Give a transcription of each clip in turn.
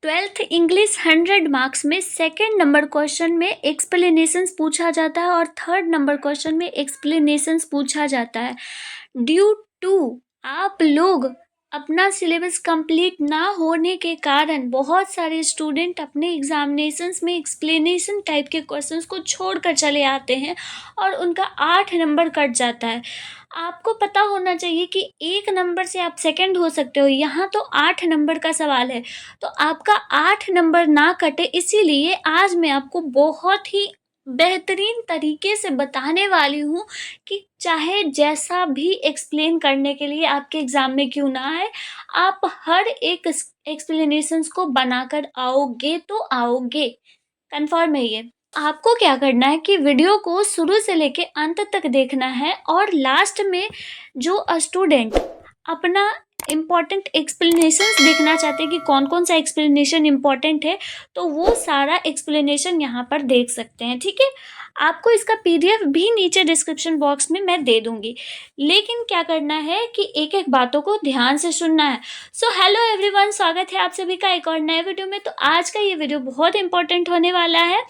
Twelfth English 100 marks में second number question में explanations पूछा जाता है और थर्ड नंबर क्वेश्चन में एक्सप्लेनेशंस पूछा जाता है। ड्यू टू आप लोग अपना सिलेबस कंप्लीट ना होने के कारण बहुत सारे स्टूडेंट अपने एग्जामिनेशंस में एक्सप्लेनेशन टाइप के क्वेश्चंस को छोड़कर चले आते हैं और उनका 8 नंबर कट जाता है। आपको पता होना चाहिए कि 1 नंबर से आप सेकंड हो सकते हो, यहाँ तो 8 नंबर का सवाल है। तो आपका 8 नंबर ना कटे, इसीलिए आज मैं आपको बहुत ही बेहतरीन तरीके से बताने वाली हूँ कि चाहे जैसा भी एक्सप्लेन करने के लिए आपके एग्जाम में क्यों ना आए, आप हर एक एक्सप्लेनेशंस को बनाकर आओगे तो आओगे। कंफर्म है ये। आपको क्या करना है कि वीडियो को शुरू से लेके अंत तक देखना है और लास्ट में जो स्टूडेंट अपना इम्पॉर्टेंट एक्सप्लेनेशंस देखना चाहते हैं कि कौन कौन सा एक्सप्लेनेशन इम्पॉर्टेंट है, तो वो सारा एक्सप्लेनेशन यहाँ पर देख सकते हैं। ठीक है, आपको इसका पीडीएफ भी नीचे डिस्क्रिप्शन बॉक्स में मैं दे दूंगी, लेकिन क्या करना है कि एक एक बातों को ध्यान से सुनना है। सो हेलो एवरीवन, स्वागत है आप सभी का एक और नए वीडियो में। तो आज का ये वीडियो बहुत इंपॉर्टेंट होने वाला है।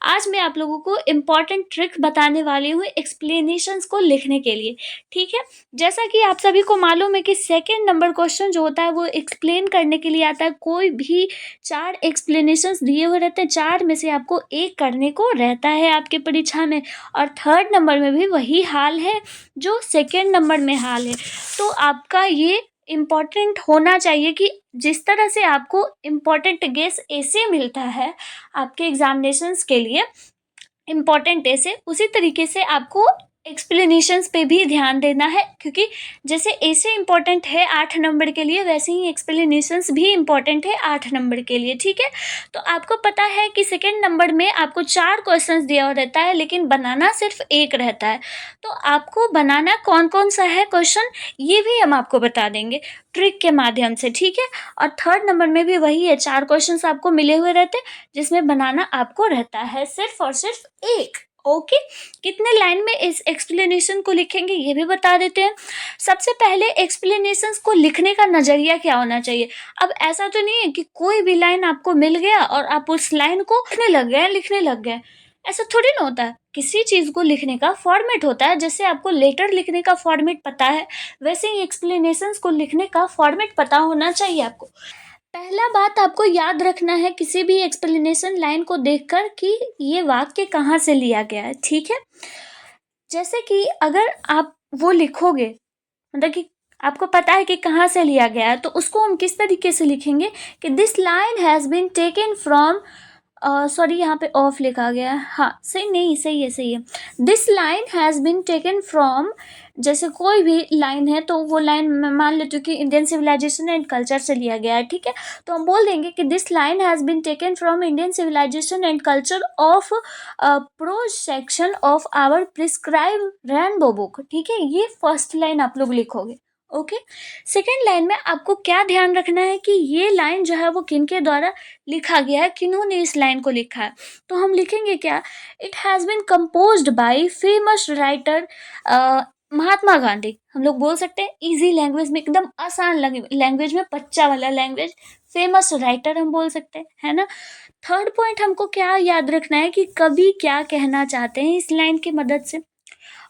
आज मैं आप लोगों को इम्पॉर्टेंट ट्रिक बताने वाली हूँ एक्सप्लेनेशंस को लिखने के लिए। ठीक है, जैसा कि आप सभी को मालूम है कि सेकंड नंबर क्वेश्चन जो होता है वो एक्सप्लेन करने के लिए आता है। कोई भी 4 एक्सप्लेनेशंस दिए हुए रहते हैं, 4 में से आपको एक करने को रहता है आपके परीक्षा में, और थर्ड नंबर में भी वही हाल है जो सेकंड नंबर में हाल है। तो आपका ये इम्पॉर्टेंट होना चाहिए कि जिस तरह से आपको इम्पॉर्टेंट गेस ऐसे मिलता है आपके एग्जामिनेशंस के लिए इम्पॉर्टेंट ऐसे, उसी तरीके से आपको एक्सप्लेनेशंस पे भी ध्यान देना है, क्योंकि जैसे ऐसे इम्पॉर्टेंट है 8 नंबर के लिए, वैसे ही एक्सप्लेनेशंस भी इम्पॉर्टेंट है 8 नंबर के लिए। ठीक है, तो आपको पता है कि सेकेंड नंबर में आपको 4 क्वेश्चंस दिया हुआ रहता है, लेकिन बनाना सिर्फ एक रहता है। तो आपको बनाना कौन कौन सा है क्वेश्चन, ये भी हम आपको बता देंगे ट्रिक के माध्यम से। ठीक है, और थर्ड नंबर में भी वही है, 4 क्वेश्चंस आपको मिले हुए रहते हैं जिसमें बनाना आपको रहता है सिर्फ और सिर्फ एक। ओके, कितने लाइन में इस एक्सप्लेनेशन को लिखेंगे ये भी बता देते हैं। सबसे पहले एक्सप्लेनेशंस को लिखने का नजरिया क्या होना चाहिए। अब ऐसा तो नहीं है कि कोई भी लाइन आपको मिल गया और आप उस लाइन को लिखने लग गए। ऐसा थोड़ी ना होता है। किसी चीज को लिखने का फॉर्मेट होता है। जैसे आपको लेटर लिखने का फॉर्मेट पता है, वैसे ही एक्सप्लेनेशंस को लिखने का फॉर्मेट पता होना चाहिए आपको। पहला बात आपको याद रखना है किसी भी एक्सप्लेनेशन लाइन को देखकर कि ये वाक्य कहाँ से लिया गया है। ठीक है, जैसे कि अगर आप वो लिखोगे, मतलब कि आपको पता है कि कहाँ से लिया गया है, तो उसको हम किस तरीके से लिखेंगे कि this line has been taken from, sorry यहाँ पे ऑफ लिखा गया है, हाँ सही नहीं, सही है। This line has been taken from, जैसे कोई भी लाइन है तो वो लाइन मैं मान लेती हूँ कि इंडियन सिविलाइजेशन एंड कल्चर से लिया गया है। ठीक है, तो हम बोल देंगे कि this line has been taken from Indian civilisation and culture of prose section of our prescribe rainbow book. ठीक है, ये फर्स्ट लाइन आप लोग लिखोगे। ओके, सेकेंड लाइन में आपको क्या ध्यान रखना है कि ये लाइन जो है वो किनके द्वारा लिखा गया है, किन्होंने इस लाइन को लिखा है। तो हम लिखेंगे क्या, it has been composed by famous writer Mahatma Gandhi. हम लोग बोल सकते हैं इजी लैंग्वेज में, एकदम आसान लैंग्वेज में, बच्चा वाला लैंग्वेज, फेमस राइटर हम बोल सकते हैं, है ना। थर्ड पॉइंट हमको क्या याद रखना है कि कवि क्या कहना चाहते हैं इस लाइन की मदद से।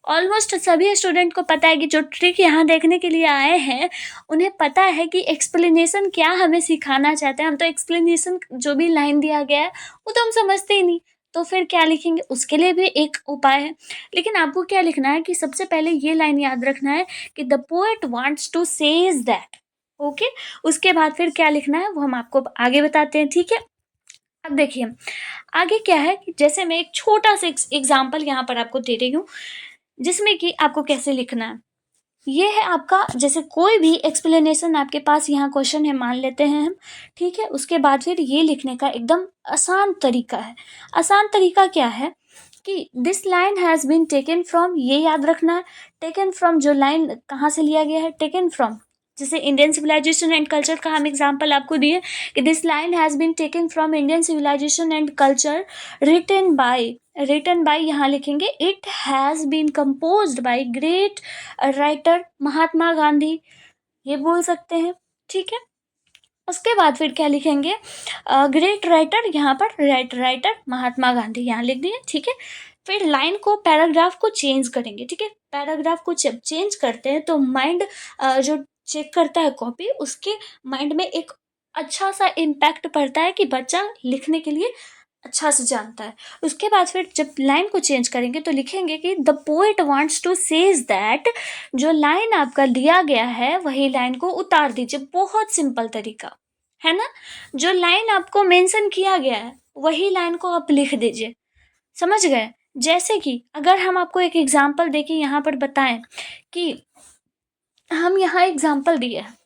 ऑलमोस्ट सभी स्टूडेंट को पता है कि जो ट्रिक यहाँ देखने के लिए आए हैं उन्हें पता है कि एक्सप्लेनेशन क्या हमें सिखाना चाहते हैं। हम तो एक्सप्लेनेशन जो भी लाइन दिया गया है वो तो हम समझते ही नहीं, तो फिर क्या लिखेंगे, उसके लिए भी एक उपाय है। लेकिन आपको क्या लिखना है कि सबसे पहले ये लाइन याद रखना है कि the poet wants to says that. Okay, उसके बाद फिर क्या लिखना है वो हम आपको आगे बताते हैं। ठीक है, अब देखिए आगे क्या है कि जैसे मैं एक छोटा सा एग्जाम्पल यहाँ पर आपको दे रही हूँ जिसमें कि आपको कैसे लिखना है। ये है आपका, जैसे कोई भी एक्सप्लेनेशन आपके पास यहाँ क्वेश्चन है मान लेते हैं हम। ठीक है, उसके बाद फिर ये लिखने का एकदम आसान तरीका है। आसान तरीका क्या है कि this line has been taken from, ये याद रखना है। टेकन फ्रॉम जो लाइन कहाँ से लिया गया है, टेकन फ्रॉम, जैसे इंडियन सिविलाइजेशन एंड कल्चर का हम एग्जाम्पल आपको दिए कि this line has been taken from Indian civilisation and culture written by यहाँ लिखेंगे it has been composed by great writer Mahatma Gandhi, ये बोल सकते हैं। ठीक है, उसके बाद फिर क्या लिखेंगे, ग्रेट राइटर, यहाँ पर राइटर महात्मा गांधी यहाँ लिख दिए, ठीक है। फिर लाइन को, पैराग्राफ को चेंज करेंगे, ठीक है। पैराग्राफ को जब चेंज करते हैं तो माइंड जो चेक करता है कॉपी, उसके माइंड में एक अच्छा सा इम्पैक्ट पड़ता है कि बच्चा लिखने के लिए अच्छा से जानता है। उसके बाद फिर जब लाइन को चेंज करेंगे तो लिखेंगे कि the poet wants to says that, जो लाइन आपका दिया गया है वही लाइन को उतार दीजिए। बहुत सिंपल तरीका है ना। जो लाइन आपको मेंशन किया गया है वही लाइन को आप लिख दीजिए, समझ गए। जैसे कि अगर हम आपको एक एग्जाम्पल देके यहाँ पर बताएं कि हम यहाँ एग्जाम्पल दिए हैं,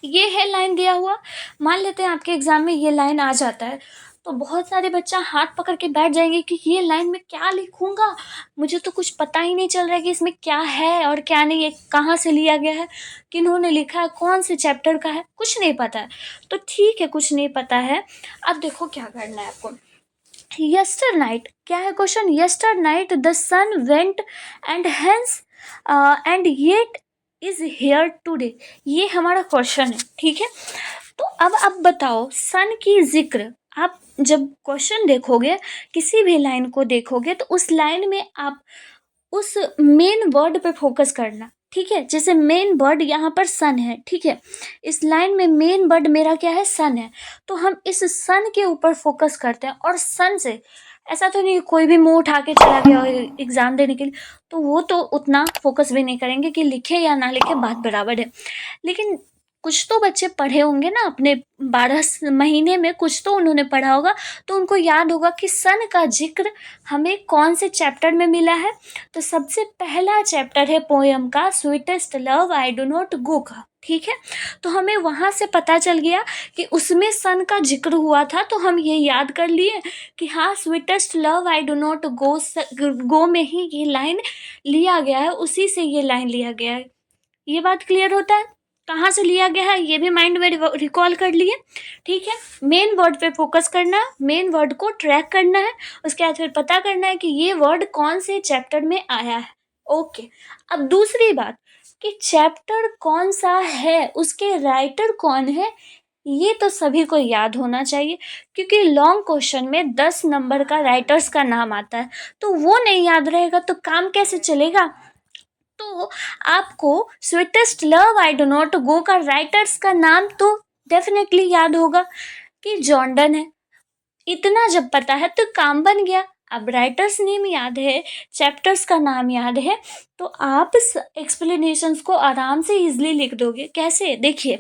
ये है लाइन दिया हुआ, मान लेते हैं आपके एग्जाम में ये लाइन आ जाता है, तो बहुत सारे बच्चा हाथ पकड़ के बैठ जाएंगे कि ये लाइन में क्या लिखूंगा, मुझे तो कुछ पता ही नहीं चल रहा है कि इसमें क्या है और क्या नहीं है, कहाँ से लिया गया है, किन्होंने लिखा है, कौन से चैप्टर का है, कुछ नहीं पता है। तो ठीक है, कुछ नहीं पता है, अब देखो क्या करना है आपको। यस्टर नाइट, क्या है question, yesternight the sun went and hence and yet is here today, ये हमारा क्वेश्चन है, ठीक है। तो अब आप बताओ, सन की जिक्र, आप जब क्वेश्चन देखोगे, किसी भी लाइन को देखोगे तो उस लाइन में आप उस मेन वर्ड पे फोकस करना, ठीक है। जैसे मेन वर्ड यहाँ पर सन है, ठीक है, इस लाइन में मेन वर्ड मेरा क्या है, सन है, तो हम इस सन के ऊपर फोकस करते हैं। और सन से ऐसा तो नहीं कोई भी मुंह उठा के चला गया एग्जाम देने के लिए, तो वो तो उतना फोकस भी नहीं करेंगे कि लिखे या ना लिखे, बात बराबर है। लेकिन कुछ तो बच्चे पढ़े होंगे ना, अपने 12 महीने में कुछ तो उन्होंने पढ़ा होगा, तो उनको याद होगा कि सन का जिक्र हमें कौन से चैप्टर में मिला है। तो सबसे पहला चैप्टर है पोयम का sweetest love I do not गो का, ठीक है। तो हमें वहाँ से पता चल गया कि उसमें सन का जिक्र हुआ था, तो हम ये याद कर लिए कि हाँ, sweetest love I do not गो में ही ये लाइन लिया गया है, उसी से ये लाइन लिया गया है। ये बात क्लियर होता है, कहाँ से लिया गया है ये भी माइंड में रिकॉल कर लिए, ठीक है। मेन वर्ड पे फोकस करना है, मेन वर्ड को ट्रैक करना है, उसके बाद फिर पता करना है कि ये वर्ड कौन से चैप्टर में आया है। ओके, अब दूसरी बात कि चैप्टर कौन सा है, उसके राइटर कौन है, ये तो सभी को याद होना चाहिए, क्योंकि लॉन्ग क्वेश्चन में 10 नंबर का राइटर्स का नाम आता है, तो वो नहीं याद रहेगा तो काम कैसे चलेगा। तो आपको sweetest love I do not गो का राइटर्स का नाम तो डेफिनेटली याद होगा कि जॉन डन है। इतना जब पता है तो काम बन गया। अब राइटर्स नेम याद है, चैप्टर्स का नाम याद है, तो आप एक्सप्लेनेशंस को आराम से इजीली लिख दोगे। कैसे, देखिए,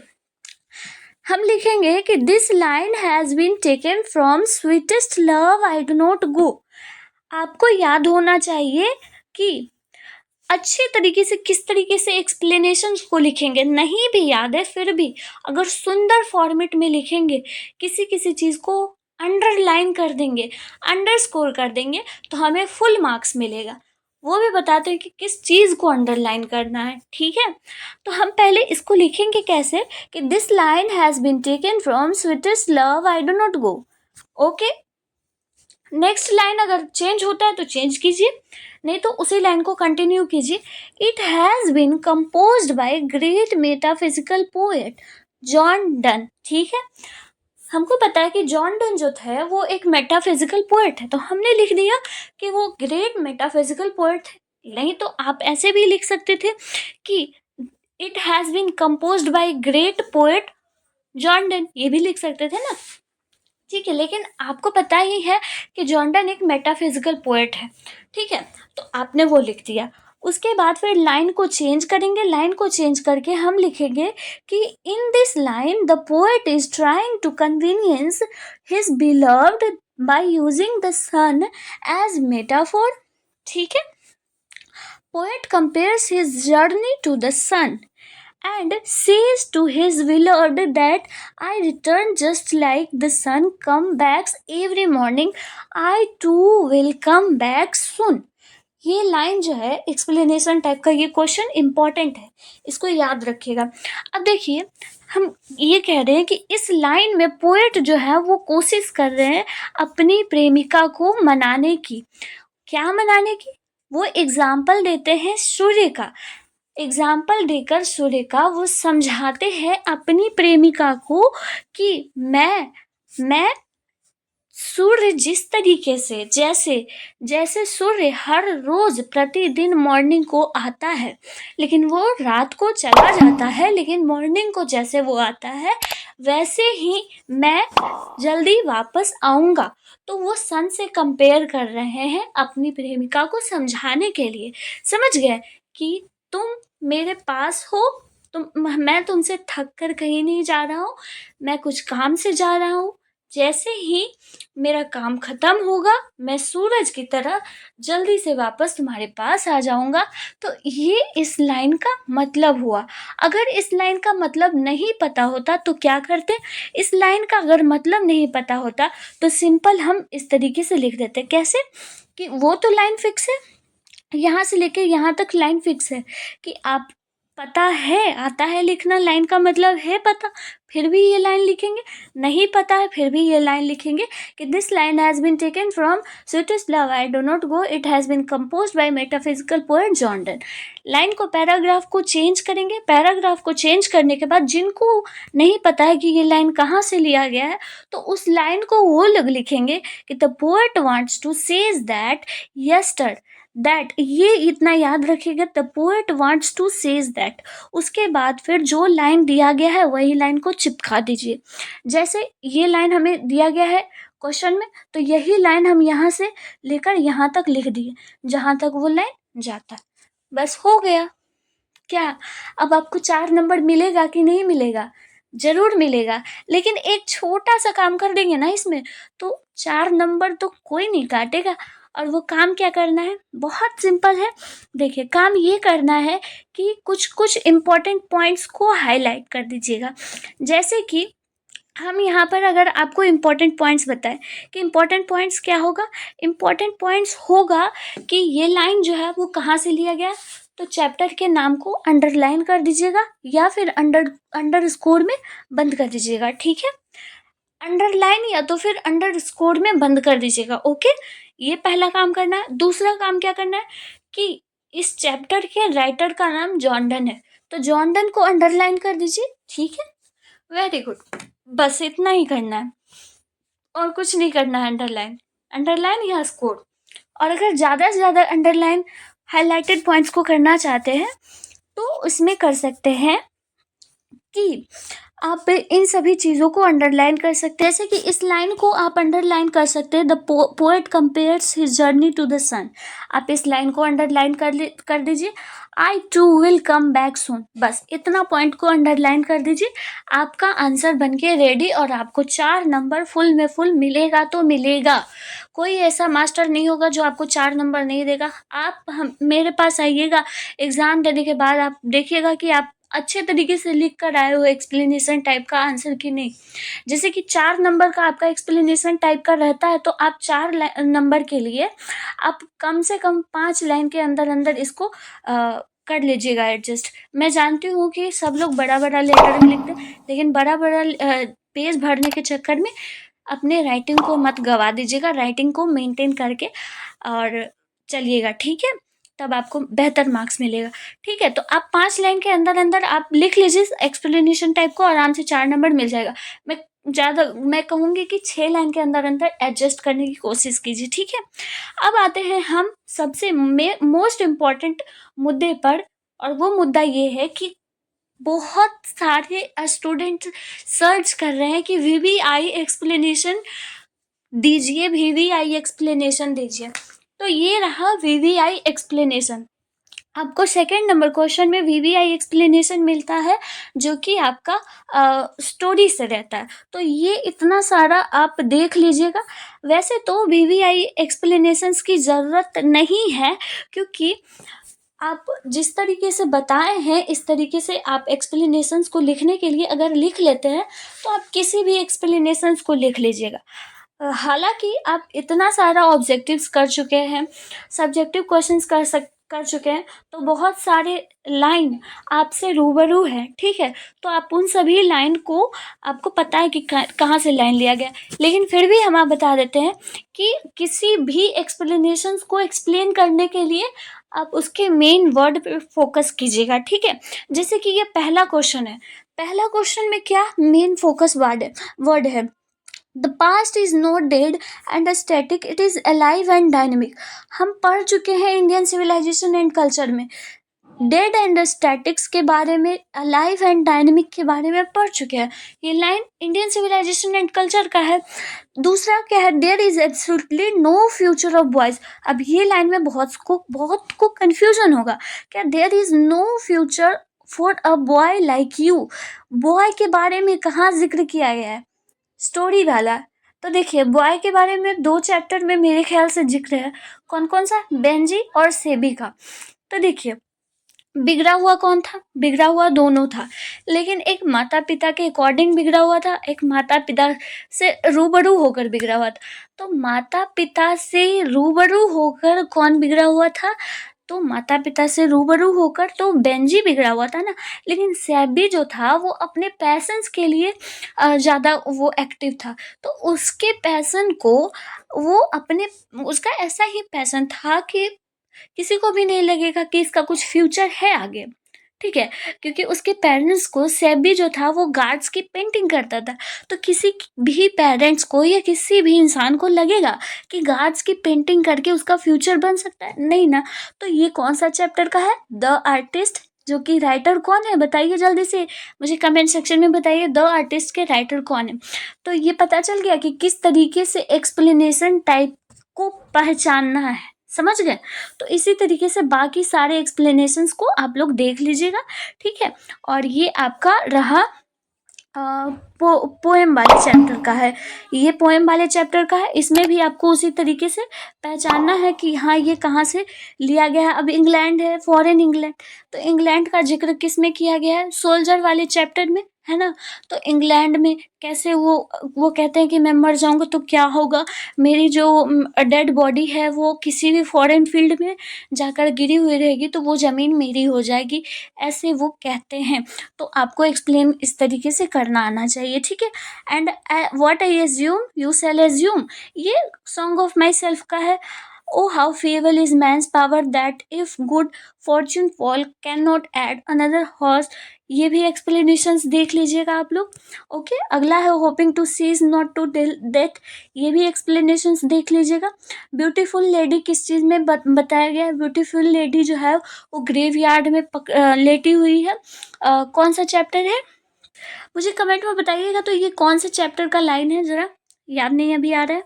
हम लिखेंगे कि this line has been taken from sweetest love I do not go. आपको याद होना चाहिए कि अच्छे तरीके से किस तरीके से एक्सप्लेनेशन को लिखेंगे। नहीं भी याद है फिर भी अगर सुंदर फॉर्मेट में लिखेंगे, किसी किसी चीज़ को अंडरलाइन कर देंगे, अंडरस्कोर कर देंगे, तो हमें फुल मार्क्स मिलेगा। वो भी बताते हैं कि किस चीज़ को अंडरलाइन करना है, ठीक है। तो हम पहले इसको लिखेंगे कैसे कि this line has been taken from sweetest love I do not go. Okay, next line अगर चेंज होता है तो चेंज कीजिए, नहीं तो उसी लाइन को कंटिन्यू कीजिए। It has been composed by great metaphysical poet John Donne, ठीक है। हमको पता है कि जॉन डन जो थे वो एक मेटाफिजिकल पोएट है, तो हमने लिख दिया कि वो ग्रेट मेटाफिजिकल पोएट है। नहीं तो आप ऐसे भी लिख सकते थे कि it has been composed by great poet John Donne, ये भी लिख सकते थे ना, ठीक है। लेकिन आपको पता ही है कि जॉन डन एक मेटाफिजिकल पोएट है, ठीक है, तो आपने वो लिख दिया। उसके बाद फिर लाइन को चेंज करेंगे, लाइन को चेंज करके हम लिखेंगे कि in this line the poet is trying to convenience his beloved by using the sun as metaphor, ठीक है। Poet compares his journey to the sun and says to his beloved that I return just like the sun come back every morning, I too will come back soon। ये line जो है explanation type का, ये question important है, इसको याद रखिएगा। अब देखिए, हम ये कह रहे हैं कि इस लाइन में पोएट जो है वो कोशिश कर रहे हैं अपनी प्रेमिका को मनाने की। क्या मनाने की, वो एग्जाम्पल देते हैं सूर्य का, एग्जाम्पल देकर सुरेखा वो समझाते हैं अपनी प्रेमिका को कि मैं सूर्य जिस तरीके से जैसे सूर्य हर रोज प्रतिदिन मॉर्निंग को आता है, लेकिन वो रात को चला जाता है, लेकिन मॉर्निंग को जैसे वो आता है वैसे ही मैं जल्दी वापस आऊंगा। तो वो सन से कंपेयर कर रहे हैं अपनी प्रेमिका को समझाने के लिए। समझ गए कि तुम मेरे पास हो, मैं तुमसे थक कर कहीं नहीं जा रहा हूँ, मैं कुछ काम से जा रहा हूँ। जैसे ही मेरा काम खत्म होगा मैं सूरज की तरह जल्दी से वापस तुम्हारे पास आ जाऊंगा। तो ये इस लाइन का मतलब हुआ। अगर इस लाइन का मतलब नहीं पता होता तो क्या करते? इस लाइन का अगर मतलब नहीं पता होता तो सिंपल हम इस तरीके से लिख देते। कैसे? कि वो तो लाइन फिक्स है, यहाँ से लेके यहाँ तक लाइन फिक्स है कि आप पता है, आता है लिखना, लाइन का मतलब है पता, फिर भी ये लाइन लिखेंगे। नहीं पता है फिर भी ये लाइन लिखेंगे कि this line has been taken from sweetest love I do not go, it has been composed by metaphysical poet John Donne. Line को, पैराग्राफ को चेंज करेंगे। पैराग्राफ को चेंज करने के बाद जिनको नहीं पता है कि ये लाइन कहाँ से लिया गया है तो उस लाइन को वो लोग लिखेंगे कि the poet wants to says that yester that, ये इतना याद रखिएगा, the poet wants to says that. उसके बाद फिर जो लाइन दिया गया है वही लाइन को चिपका दीजिए। जैसे ये लाइन हमें दिया गया है क्वेश्चन में, तो यही लाइन हम यहाँ से लेकर यहाँ तक लिख दिए जहाँ तक वो लाइन जाता है। बस हो गया। क्या अब आपको 4 नंबर मिलेगा कि नहीं मिलेगा? जरूर मिलेगा, लेकिन एक छोटा सा काम कर देंगे ना इसमें तो 4 नंबर तो कोई नहीं काटेगा। और वो काम क्या करना है? बहुत सिंपल है। देखिए, काम ये करना है कि कुछ कुछ इम्पोर्टेंट पॉइंट्स को हाईलाइट कर दीजिएगा। जैसे कि हम यहाँ पर अगर आपको इम्पोर्टेंट पॉइंट्स बताएं कि इम्पोर्टेंट पॉइंट्स क्या होगा, इम्पोर्टेंट पॉइंट्स होगा कि ये लाइन जो है वो कहाँ से लिया गया, तो चैप्टर के नाम को अंडरलाइन कर दीजिएगा या फिर अंडर स्कोर में बंद कर दीजिएगा। ठीक है, अंडरलाइन या तो फिर अंडर स्कोर में बंद कर दीजिएगा। ओके, ये पहला काम करना है। दूसरा काम क्या करना है कि इस चैप्टर के राइटर का नाम जॉन डन है, तो जॉन डन को अंडरलाइन कर दीजिए। ठीक है, वेरी गुड, बस इतना ही करना है और कुछ नहीं करना है। अंडरलाइन या स्कोर। और अगर ज़्यादा से ज़्यादा अंडरलाइन हाईलाइटेड पॉइंट्स को करना चाहते हैं तो उसमें कर सकते हैं कि आप इन सभी चीज़ों को अंडरलाइन कर सकते हैं। जैसे कि इस लाइन को आप अंडरलाइन कर सकते हैं, the poet compares his journey to the sun. आप इस लाइन को अंडरलाइन कर दीजिए। I too will come back soon, बस इतना पॉइंट को अंडरलाइन कर दीजिए। आपका आंसर बनके रेडी, और आपको 4 नंबर फुल में फुल मिलेगा तो मिलेगा। कोई ऐसा मास्टर नहीं होगा जो आपको 4 नंबर नहीं देगा। आप मेरे पास आइएगा, एग्ज़ाम देने के बाद आप देखिएगा कि आप अच्छे तरीके से लिख कर आए हो एक्सप्लेनेशन टाइप का आंसर कि नहीं। जैसे कि 4 नंबर का आपका एक्सप्लेनेशन टाइप का रहता है तो आप 4 नंबर के लिए आप कम से कम 5 लाइन के अंदर अंदर इसको कर लीजिएगा एडजस्ट। मैं जानती हूँ कि सब लोग बड़ा बड़ा लेटर में लिखते हैं, लेकिन बड़ा बड़ा पेज भरने के चक्कर में अपने राइटिंग को मत गवा दीजिएगा। राइटिंग को मेंटेन करके और चलिएगा, ठीक है, तब आपको बेहतर मार्क्स मिलेगा। ठीक है, तो आप 5 लाइन के अंदर अंदर आप लिख लीजिए एक्सप्लेनेशन टाइप को, आराम से 4 नंबर मिल जाएगा। मैं कहूँगी कि 6 लाइन के अंदर अंदर एडजस्ट करने की कोशिश कीजिए। ठीक है, अब आते हैं हम सबसे मोस्ट इम्पॉर्टेंट मुद्दे पर, और वो मुद्दा ये है कि बहुत सारे स्टूडेंट सर्च कर रहे हैं कि वीवीआई एक्सप्लेनेशन दीजिए, वीवीआई एक्सप्लेनेशन दीजिए। तो ये रहा वीवीआई एक्सप्लेनेशन। आपको सेकंड नंबर क्वेश्चन में वीवीआई एक्सप्लेनेशन मिलता है जो कि आपका स्टोरी से रहता है। तो ये इतना सारा आप देख लीजिएगा। वैसे तो वीवीआई एक्सप्लेनेशंस की ज़रूरत नहीं है, क्योंकि आप जिस तरीके से बताए हैं इस तरीके से आप एक्सप्लेनेशंस को लिखने के लिए अगर लिख लेते हैं तो आप किसी भी एक्सप्लेनेशंस को लिख लीजिएगा। हालांकि आप इतना सारा ऑब्जेक्टिव्स कर चुके हैं, सब्जेक्टिव क्वेश्चंस कर चुके हैं, तो बहुत सारे लाइन आपसे रूबरू है, ठीक है। तो आप उन सभी लाइन को, आपको पता है कि कहाँ से लाइन लिया गया, लेकिन फिर भी हम आप बता देते हैं कि किसी भी एक्सप्लेनेशंस को एक्सप्लेन करने के लिए आप उसके मेन वर्ड पे फोकस कीजिएगा, ठीक है। जैसे कि ये पहला क्वेश्चन है, पहला क्वेश्चन में क्या मेन फोकस वर्ड है, the past is not dead and static, it is alive and dynamic. हम पढ़ चुके हैं इंडियन सिविलाइजेशन एंड कल्चर में, डेड एंड स्टैटिक्स के बारे में, अलाइव एंड डायनेमिक के बारे में पढ़ चुके हैं। ये line Indian civilisation and culture का है। दूसरा क्या है, there is absolutely no future of boys. अब ये लाइन में बहुत को कंफ्यूजन होगा, क्या there is no future for a boy like you, boy के बारे में कहाँ जिक्र किया गया है, स्टोरी वाला। तो देखिए बॉय के बारे में 2 चैप्टर में मेरे ख्याल से जिक्र है, कौन कौन सा, बेंजी और सेबी का। तो देखिए बिगड़ा हुआ कौन था, बिगड़ा हुआ दोनों था, लेकिन एक माता पिता के अकॉर्डिंग बिगड़ा हुआ था, एक माता पिता से रूबरू होकर बिगड़ा हुआ था। तो माता पिता से रूबरू होकर कौन बिगड़ा हुआ था, तो माता पिता से रूबरू होकर तो बेंजी बिगड़ा हुआ था ना, लेकिन सैबी जो था वो अपने पैशंस के लिए ज़्यादा वो एक्टिव था। तो उसके पैशन को वो अपने, उसका ऐसा ही पैशन था कि किसी को भी नहीं लगेगा कि इसका कुछ फ्यूचर है आगे, ठीक है। क्योंकि उसके पेरेंट्स को, सैबी जो था वो गार्ड्स की पेंटिंग करता था, तो किसी भी पेरेंट्स को या किसी भी इंसान को लगेगा कि गार्ड्स की पेंटिंग करके उसका फ्यूचर बन सकता है, नहीं ना। तो ये कौन सा चैप्टर का है, द आर्टिस्ट, जो कि राइटर कौन है बताइए जल्दी से, मुझे कमेंट सेक्शन में बताइए द आर्टिस्ट के राइटर कौन है। तो ये पता चल गया कि किस तरीके से एक्सप्लेनेशन टाइप को पहचानना है, समझ गए। तो इसी तरीके से बाकी सारे एक्सप्लेनेशंस को आप लोग देख लीजिएगा, ठीक है। और ये आपका रहा पोएम वाले चैप्टर का है, ये पोएम वाले चैप्टर का है। इसमें भी आपको उसी तरीके से पहचानना है कि हाँ ये कहाँ से लिया गया है। अब इंग्लैंड है, फॉरेन इंग्लैंड, तो इंग्लैंड का जिक्र किस में किया गया है, सोल्जर वाले चैप्टर में, है ना। तो इंग्लैंड में कैसे वो कहते हैं कि मैं मर जाऊंगा तो क्या होगा, मेरी जो डेड बॉडी है वो किसी भी फॉरेन फील्ड में जाकर गिरी हुई रहेगी तो वो ज़मीन मेरी हो जाएगी, ऐसे वो कहते हैं। तो आपको एक्सप्लेन इस तरीके से करना आना चाहिए, ठीक है। And what I assume you shall assume, ये सॉन्ग ऑफ माई सेल्फ का है। O how feeble is man's power that if good fortune fall can not add another horse, ये भी एक्सप्लेनेशंस देख लीजिएगा आप लोग, ओके। अगला है hoping to cease not to death, ये भी एक्सप्लेनेशंस देख लीजिएगा। ब्यूटीफुल लेडी किस चीज़ में बताया गया है, ब्यूटीफुल लेडी जो है वो ग्रेवयार्ड में लेटी हुई है। कौन सा चैप्टर है मुझे कमेंट में बताइएगा, तो ये कौन से चैप्टर का लाइन है, ज़रा याद नहीं अभी आ रहा है।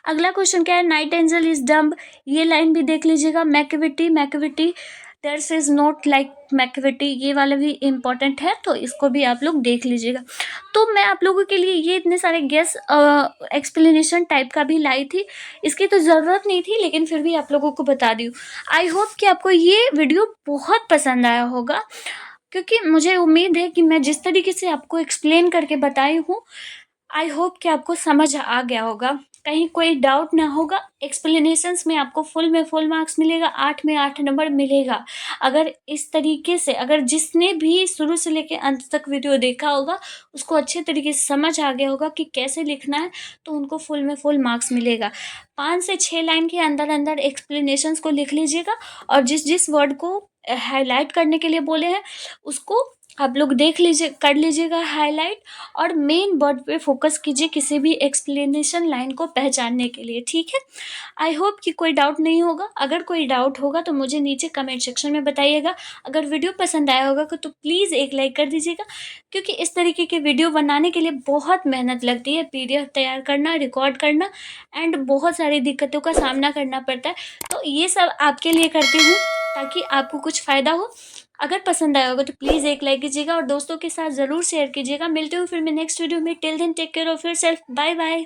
अगला क्वेश्चन क्या है, नाइट एंजल इज डम्ब, ये लाइन भी देख लीजिएगा। मैकविटी देयर्स इज नॉट लाइक मैकविटी, ये वाला भी इम्पॉर्टेंट है, तो इसको भी आप लोग देख लीजिएगा। तो मैं आप लोगों के लिए ये इतने सारे गेस एक्सप्लेनेशन टाइप का भी लाई थी, इसकी तो ज़रूरत नहीं थी, लेकिन फिर भी आप लोगों को बता दी हूँ। आई होप कि आपको ये वीडियो बहुत पसंद आया होगा, क्योंकि मुझे उम्मीद है कि मैं जिस तरीके से आपको एक्सप्लेन करके बताई हूँ, आई होप कि आपको समझ आ गया होगा, कहीं कोई डाउट ना होगा। एक्सप्लेनेशंस में आपको फुल में फुल मार्क्स मिलेगा, 8 में 8 नंबर मिलेगा। अगर इस तरीके से, अगर जिसने भी शुरू से लेकर अंत तक वीडियो देखा होगा उसको अच्छे तरीके से समझ आ गया होगा कि कैसे लिखना है, तो उनको फुल में फुल मार्क्स मिलेगा। 5 से 6 लाइन के अंदर अंदर एक्सप्लेनेशंस को लिख लीजिएगा, और जिस जिस वर्ड को हाईलाइट करने के लिए बोले हैं उसको आप लोग देख लीजिए, कर लीजिएगा हाईलाइट, और मेन वर्ड पे फोकस कीजिए किसी भी एक्सप्लेनेशन लाइन को पहचानने के लिए, ठीक है। आई होप कि कोई डाउट नहीं होगा। अगर कोई डाउट होगा तो मुझे नीचे कमेंट सेक्शन में बताइएगा। अगर वीडियो पसंद आया होगा तो प्लीज़ एक लाइक कर दीजिएगा, क्योंकि इस तरीके के वीडियो बनाने के लिए बहुत मेहनत लगती है, PDF तैयार करना, रिकॉर्ड करना, एंड बहुत सारी दिक्कतों का सामना करना पड़ता है। तो ये सब आपके लिए करती हूँ ताकि आपको कुछ फ़ायदा हो। अगर पसंद आया होगा तो प्लीज़ एक लाइक कीजिएगा और दोस्तों के साथ ज़रूर शेयर कीजिएगा। मिलते हुए फिर मैं नेक्स्ट वीडियो में। Till then take care of yourself, bye bye.